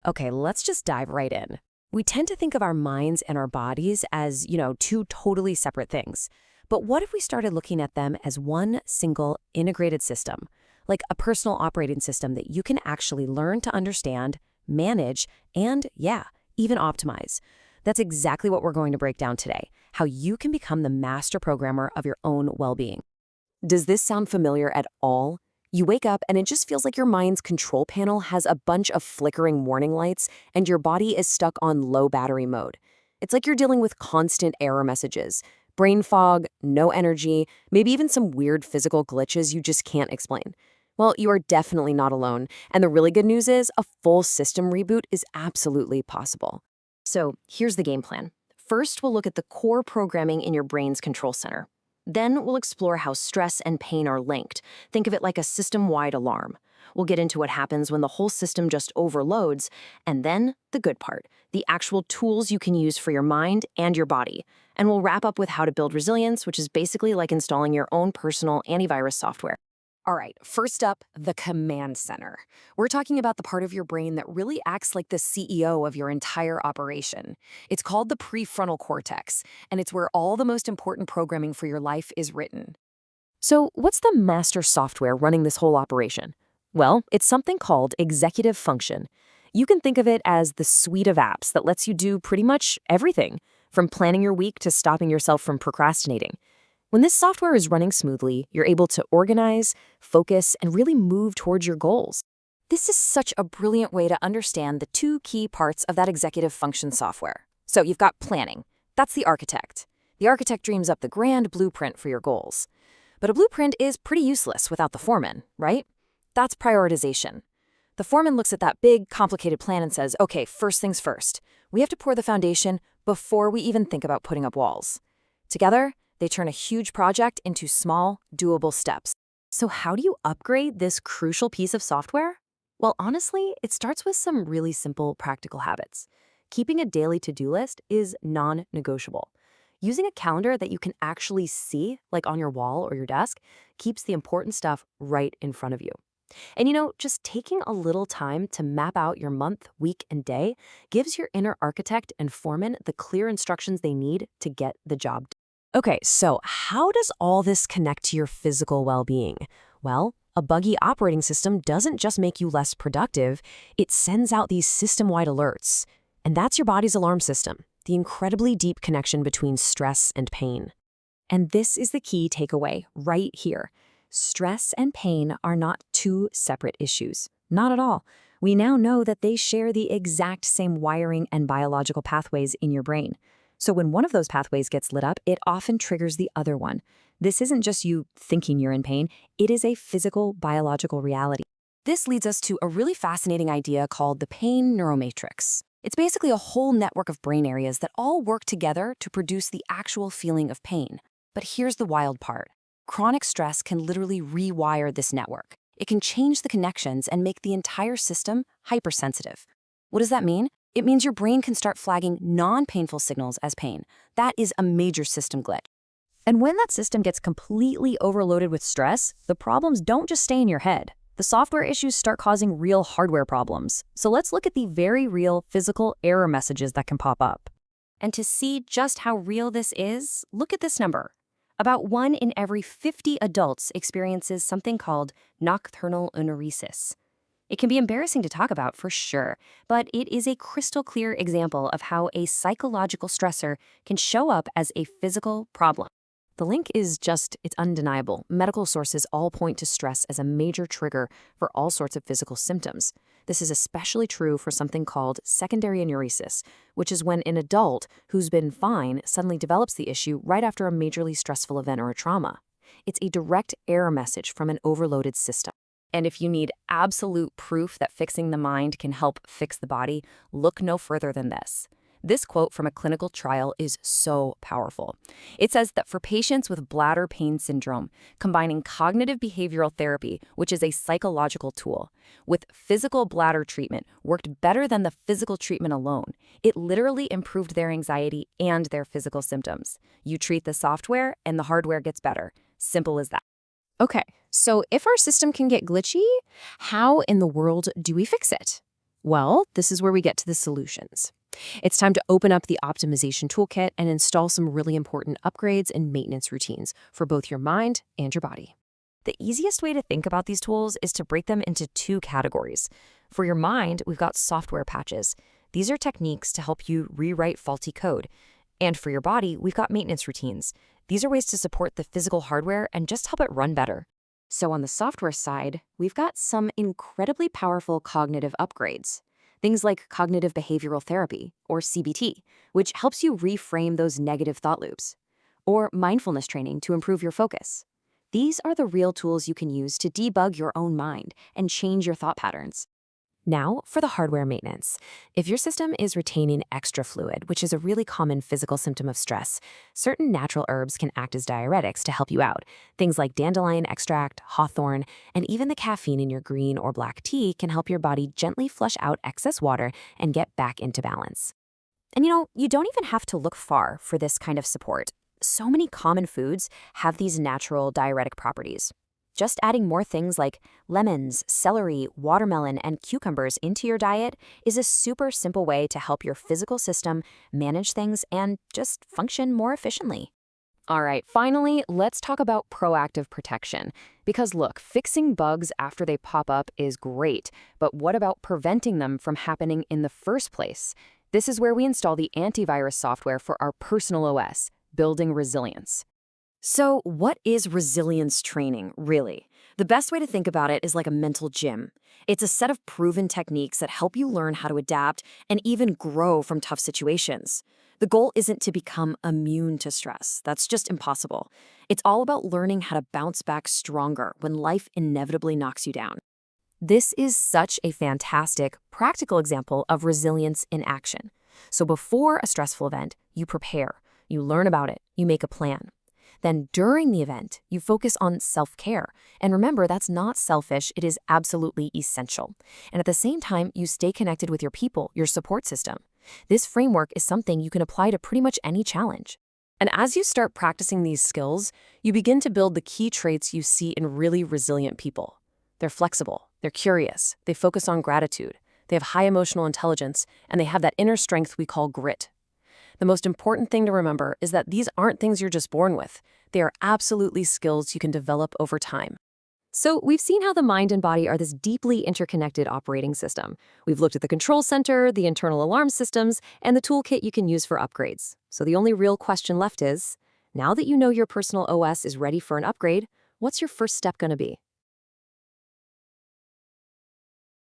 Okay, let's just dive right in. We tend to think of our minds and our bodies as, two totally separate things. But what if we started looking at them as one single integrated system, like a personal operating system that you can actually learn to understand, manage, and, yeah, even optimize? That's exactly what we're going to break down today, how you can become the master programmer of your own well-being. Does this sound familiar at all? You wake up and it just feels like your mind's control panel has a bunch of flickering warning lights and your body is stuck on low battery mode. It's like you're dealing with constant error messages, brain fog, no energy, maybe even some weird physical glitches you just can't explain. Well, you are definitely not alone, and the really good news is a full system reboot is absolutely possible. So here's the game plan. First, we'll look at the core programming in your brain's control center. Then we'll explore how stress and pain are linked. Think of it like a system-wide alarm. We'll get into what happens when the whole system just overloads, and then the good part, the actual tools you can use for your mind and your body. And we'll wrap up with how to build resilience, which is basically like installing your own personal antivirus software. All right, first up, the command center. We're talking about the part of your brain that really acts like the CEO of your entire operation. It's called the prefrontal cortex, and it's where all the most important programming for your life is written. So, what's the master software running this whole operation? Well, it's something called executive function. You can think of it as the suite of apps that lets you do pretty much everything, from planning your week to stopping yourself from procrastinating. When this software is running smoothly, you're able to organize, focus, and really move towards your goals. This is such a brilliant way to understand the two key parts of that executive function software. So you've got planning. That's the architect. The architect dreams up the grand blueprint for your goals. But a blueprint is pretty useless without the foreman, right? That's prioritization. The foreman looks at that big, complicated plan and says, okay, first things first. We have to pour the foundation before we even think about putting up walls. Together, they turn a huge project into small, doable steps. So how do you upgrade this crucial piece of software? Well, honestly, it starts with some really simple practical habits. Keeping a daily to-do list is non-negotiable. Using a calendar that you can actually see, like on your wall or your desk, keeps the important stuff right in front of you. And just taking a little time to map out your month, week, and day gives your inner architect and foreman the clear instructions they need to get the job done. Okay, so how does all this connect to your physical well-being? Well, a buggy operating system doesn't just make you less productive, it sends out these system-wide alerts. And that's your body's alarm system, the incredibly deep connection between stress and pain. And this is the key takeaway right here. Stress and pain are not two separate issues. Not at all. We now know that they share the exact same wiring and biological pathways in your brain. So when one of those pathways gets lit up, it often triggers the other one. This isn't just you thinking you're in pain, it is a physical, biological reality. This leads us to a really fascinating idea called the pain neuromatrix. It's basically a whole network of brain areas that all work together to produce the actual feeling of pain. But here's the wild part. Chronic stress can literally rewire this network. It can change the connections and make the entire system hypersensitive. What does that mean? It means your brain can start flagging non-painful signals as pain. That is a major system glitch. And when that system gets completely overloaded with stress, the problems don't just stay in your head. The software issues start causing real hardware problems. So let's look at the very real physical error messages that can pop up. And to see just how real this is, look at this number. About 1 in every 50 adults experiences something called nocturnal enuresis. It can be embarrassing to talk about for sure, but it is a crystal clear example of how a psychological stressor can show up as a physical problem. The link is it's undeniable. Medical sources all point to stress as a major trigger for all sorts of physical symptoms. This is especially true for something called secondary enuresis, which is when an adult who's been fine suddenly develops the issue right after a majorly stressful event or a trauma. It's a direct error message from an overloaded system. And if you need absolute proof that fixing the mind can help fix the body, look no further than this. This quote from a clinical trial is so powerful. It says that for patients with bladder pain syndrome, combining cognitive behavioral therapy, which is a psychological tool, with physical bladder treatment worked better than the physical treatment alone. It literally improved their anxiety and their physical symptoms. You treat the software and the hardware gets better. Simple as that. Okay, so if our system can get glitchy, how in the world do we fix it? Well, this is where we get to the solutions. It's time to open up the optimization toolkit and install some really important upgrades and maintenance routines for both your mind and your body. The easiest way to think about these tools is to break them into two categories. For your mind, we've got software patches. These are techniques to help you rewrite faulty code. And for your body, we've got maintenance routines. These are ways to support the physical hardware and just help it run better. So on the software side, we've got some incredibly powerful cognitive upgrades. Things like cognitive behavioral therapy, or CBT, which helps you reframe those negative thought loops. Or mindfulness training to improve your focus. These are the real tools you can use to debug your own mind and change your thought patterns. Now, for the hardware maintenance. If your system is retaining extra fluid, which is a really common physical symptom of stress, certain natural herbs can act as diuretics to help you out. Things like dandelion extract, hawthorn, and even the caffeine in your green or black tea can help your body gently flush out excess water and get back into balance. And you don't even have to look far for this kind of support. So many common foods have these natural diuretic properties. Just adding more things like lemons, celery, watermelon, and cucumbers into your diet is a super simple way to help your physical system manage things and just function more efficiently. All right, finally, let's talk about proactive protection. Because look, fixing bugs after they pop up is great, but what about preventing them from happening in the first place? This is where we install the antivirus software for our personal OS, building resilience. So what is resilience training, really? The best way to think about it is like a mental gym. It's a set of proven techniques that help you learn how to adapt and even grow from tough situations. The goal isn't to become immune to stress. That's just impossible. It's all about learning how to bounce back stronger when life inevitably knocks you down. This is such a fantastic, practical example of resilience in action. So before a stressful event, you prepare, you learn about it, you make a plan. Then during the event, you focus on self-care. And remember, that's not selfish, it is absolutely essential. And at the same time, you stay connected with your people, your support system. This framework is something you can apply to pretty much any challenge. And as you start practicing these skills, you begin to build the key traits you see in really resilient people. They're flexible, they're curious, they focus on gratitude, they have high emotional intelligence, and they have that inner strength we call grit. The most important thing to remember is that these aren't things you're just born with. They are absolutely skills you can develop over time. So we've seen how the mind and body are this deeply interconnected operating system. We've looked at the control center, the internal alarm systems, and the toolkit you can use for upgrades. So the only real question left is, now that you know your personal OS is ready for an upgrade, what's your first step going to be?